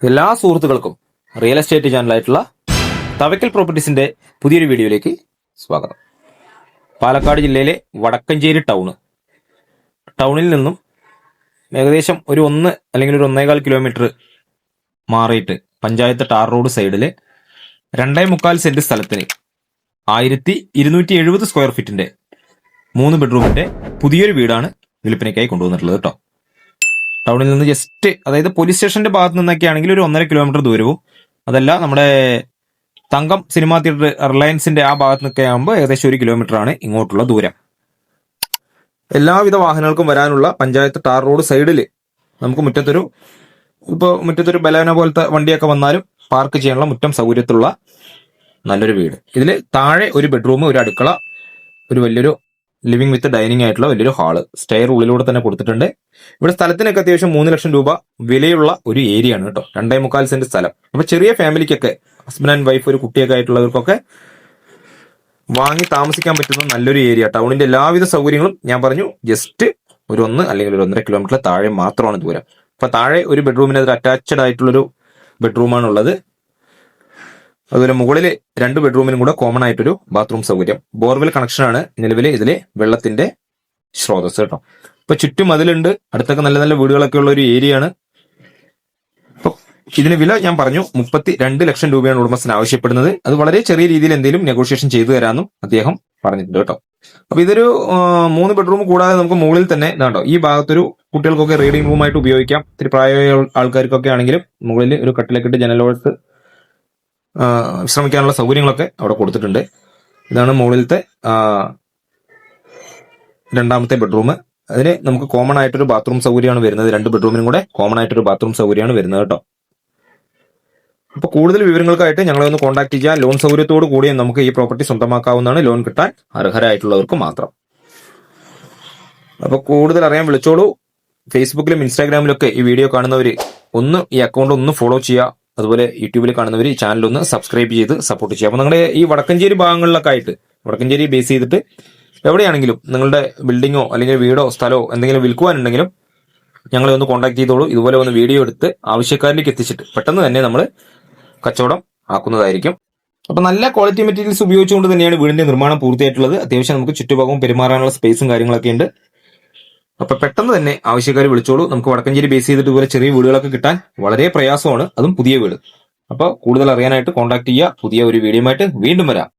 എല്ലാ സുഹൃത്തുക്കൾക്കും real estate ചാനലായിട്ടുള്ള Thavakkal പ്രോപ്പർട്ടീസിന്റെ പുതിയൊരു വീഡിയോയിലേക്ക് സ്വാഗതം. പാലക്കാട് ജില്ലയിലെ വടക്കഞ്ചേരി ടൗണിൽ നിന്നും ഏകദേശം ഒരു 1 അല്ലെങ്കിൽ ഒരു 1.25 കിലോമീറ്റർ മാറിയിട്ട് പഞ്ചായത്ത് ടാർ റോഡ് സൈഡിൽ 2.25 സെന്റ് സ്ഥലത്തിന് 1270 സ്ക്വയർ ഫീറ്റിന്റെ 3 ബെഡ്റൂമിന്റെ പുതിയൊരു വീടാണ് വിൽപ്പനയ്ക്കായി കൊണ്ടുവന്നിട്ടുള്ളത് കേട്ടോ. ടൗണിൽ നിന്ന് ജസ്റ്റ്, അതായത് പോലീസ് സ്റ്റേഷന്റെ ഭാഗത്ത് നിന്നൊക്കെ ആണെങ്കിൽ ഒരു 1.5 കിലോമീറ്റർ ദൂരവും, അതല്ല നമ്മുടെ തങ്കം സിനിമാ തിയേറ്റർ റിലയൻസിന്റെ ആ ഭാഗത്ത് നിന്നൊക്കെ ആകുമ്പോൾ ഏകദേശം 1 കിലോമീറ്റർ ആണ് ഇങ്ങോട്ടുള്ള ദൂരം. എല്ലാവിധ വാഹനങ്ങൾക്കും വരാനുള്ള പഞ്ചായത്ത് ടാർ റോഡ് സൈഡിൽ നമുക്ക് മുറ്റത്തൊരു ബലാന പോലത്തെ വണ്ടിയൊക്കെ വന്നാലും പാർക്ക് ചെയ്യാനുള്ള മുറ്റം സൗകര്യത്തിലുള്ള നല്ലൊരു വീട്. ഇതിൽ താഴെ ഒരു ബെഡ്റൂം, ഒരു അടുക്കള, ഒരു വലിയൊരു ലിവിംഗ് വിത്ത് ഡൈനിങ് ആയിട്ടുള്ള വലിയൊരു ഹാള്, സ്റ്റെയർ ഉള്ളിലൂടെ തന്നെ കൊടുത്തിട്ടുണ്ട്. ഇവിടെ സ്ഥലത്തിനൊക്കെ അത്യാവശ്യം 3 ലക്ഷം രൂപ വിലയുള്ള ഒരു ഏരിയ ആണ് കേട്ടോ. 2.25 സെന്റ് സ്ഥലം. അപ്പൊ ചെറിയ ഫാമിലിക്കൊക്കെ, ഹസ്ബൻഡ് ആൻഡ് വൈഫ്, ഒരു കുട്ടിയൊക്കെ ആയിട്ടുള്ളവർക്കൊക്കെ വാങ്ങി താമസിക്കാൻ പറ്റുന്ന നല്ലൊരു ഏരിയ. ടൗണിന്റെ എല്ലാവിധ സൗകര്യങ്ങളും ഞാൻ പറഞ്ഞു, ജസ്റ്റ് ഒരു 1 അല്ലെങ്കിൽ ഒരു 1.5 കിലോമീറ്റർ താഴെ മാത്രമാണ് ദൂരം. അപ്പൊ താഴെ ഒരു ബെഡ്റൂമിന് അതിൽ അറ്റാച്ച്ഡ് ആയിട്ടുള്ളൊരു ബെഡ്റൂമാണ് ഉള്ളത്. അതുപോലെ മുകളിൽ 2 ബെഡ്റൂമിനും കൂടെ കോമൺ ആയിട്ടൊരു ബാത്റൂം സൗകര്യം. ബോർവെൽ കണക്ഷനാണ് നിലവിൽ ഇതിലെ വെള്ളത്തിന്റെ സ്രോതസ് കേട്ടോ. ഇപ്പൊ ചുറ്റും അതിലുണ്ട്, അടുത്തൊക്കെ നല്ല നല്ല വീടുകളൊക്കെ ഉള്ള ഒരു ഏരിയ ആണ്. അപ്പൊ ഇതിന് വില ഞാൻ പറഞ്ഞു 32 ലക്ഷം രൂപയാണ് ഉടമസ്ഥൻ ആവശ്യപ്പെടുന്നത്. അത് വളരെ ചെറിയ രീതിയിൽ എന്തെങ്കിലും നെഗോഷിയേഷൻ ചെയ്തു തരാമെന്നും അദ്ദേഹം പറഞ്ഞിട്ടുണ്ട് കേട്ടോ. അപ്പൊ ഇതൊരു 3 ബെഡ്റൂം കൂടാതെ നമുക്ക് മുകളിൽ തന്നെ ഇതാണ്ടോ, ഈ ഭാഗത്തൊരു കുട്ടികൾക്കൊക്കെ റീഡിംഗ് റൂമായിട്ട് ഉപയോഗിക്കാം. ഇത്തിരി പ്രായമായ ആൾക്കാർക്കൊക്കെ ആണെങ്കിലും മുകളിൽ ഒരു കട്ടിലൊക്കെ ഇട്ട് ജനലോടത്ത് വിശ്രമിക്കാനുള്ള സൗകര്യങ്ങളൊക്കെ അവിടെ കൊടുത്തിട്ടുണ്ട്. ഇതാണ് മുകളിലത്തെ 2ാമത്തെ ബെഡ്റൂം. അതിന് നമുക്ക് കോമൺ ആയിട്ടൊരു ബാത്റൂം സൗകര്യമാണ് വരുന്നത്. 2 ബെഡ്റൂമിനും കൂടെ കോമൺ ആയിട്ടൊരു ബാത്റൂം സൗകര്യമാണ് വരുന്നത് കേട്ടോ. അപ്പൊ കൂടുതൽ വിവരങ്ങൾക്കായിട്ട് ഞങ്ങളെ ഒന്ന് കോൺടാക്ട് ചെയ്യാം. ലോൺ സൗകര്യത്തോടു കൂടി നമുക്ക് ഈ പ്രോപ്പർട്ടി സ്വന്തമാക്കാവുന്നതാണ്. ലോൺ കിട്ടാൻ അർഹരായിട്ടുള്ളവർക്ക് മാത്രം. അപ്പൊ കൂടുതൽ അറിയാൻ വിളിച്ചോളൂ. ഫേസ്ബുക്കിലും ഇൻസ്റ്റാഗ്രാമിലൊക്കെ ഈ വീഡിയോ കാണുന്നവർ ഒന്ന് ഈ അക്കൗണ്ട് ഒന്ന് ഫോളോ ചെയ്യുക. അതുപോലെ യൂട്യൂബിൽ കാണുന്നവർ ഈ ചാനൽ ഒന്ന് സബ്സ്ക്രൈബ് ചെയ്ത് സപ്പോർട്ട് ചെയ്യുക. അപ്പൊ നിങ്ങളുടെ ഈ വടക്കഞ്ചേരി ഭാഗങ്ങളിലൊക്കെ ആയിട്ട്, വടക്കഞ്ചേരി ബേസ് ചെയ്തിട്ട് എവിടെയാണെങ്കിലും നിങ്ങളുടെ ബിൽഡിങ്ങോ അല്ലെങ്കിൽ വീടോ സ്ഥലമോ എന്തെങ്കിലും വിൽക്കുവാനുണ്ടെങ്കിലും ഞങ്ങളെ ഒന്ന് കോൺടാക്ട് ചെയ്തോളൂ. ഇതുപോലെ ഒന്ന് വീഡിയോ എടുത്ത് ആവശ്യക്കാരിലേക്ക് എത്തിച്ചിട്ട് പെട്ടെന്ന് തന്നെ നമ്മൾ കച്ചവടം ആക്കുന്നതായിരിക്കും. അപ്പൊ നല്ല ക്വാളിറ്റി മെറ്റീരിയൽസ് ഉപയോഗിച്ചുകൊണ്ട് തന്നെയാണ് വീടിന്റെ നിർമ്മാണം പൂർത്തിയായിട്ടുള്ളത്. അത്യാവശ്യം നമുക്ക് ചുറ്റുഭാഗവും പെരുമാറാനുള്ള സ്പേസും കാര്യങ്ങളൊക്കെ ഉണ്ട്. അപ്പൊ പെട്ടെന്ന് തന്നെ ആവശ്യക്കാർ വിളിച്ചോളൂ. നമുക്ക് വടക്കഞ്ചേരി ബേസ് ചെയ്തിട്ട് ഇതുപോലെ ചെറിയ വീടുകളൊക്കെ കിട്ടാൻ വളരെ പ്രയാസമാണ്, അതും പുതിയ വീട്. അപ്പൊ കൂടുതൽ അറിയാനായിട്ട് കോൺടാക്ട് ചെയ്യുക. പുതിയ ഒരു വീഡിയോയുമായിട്ട് വീണ്ടും വരാം.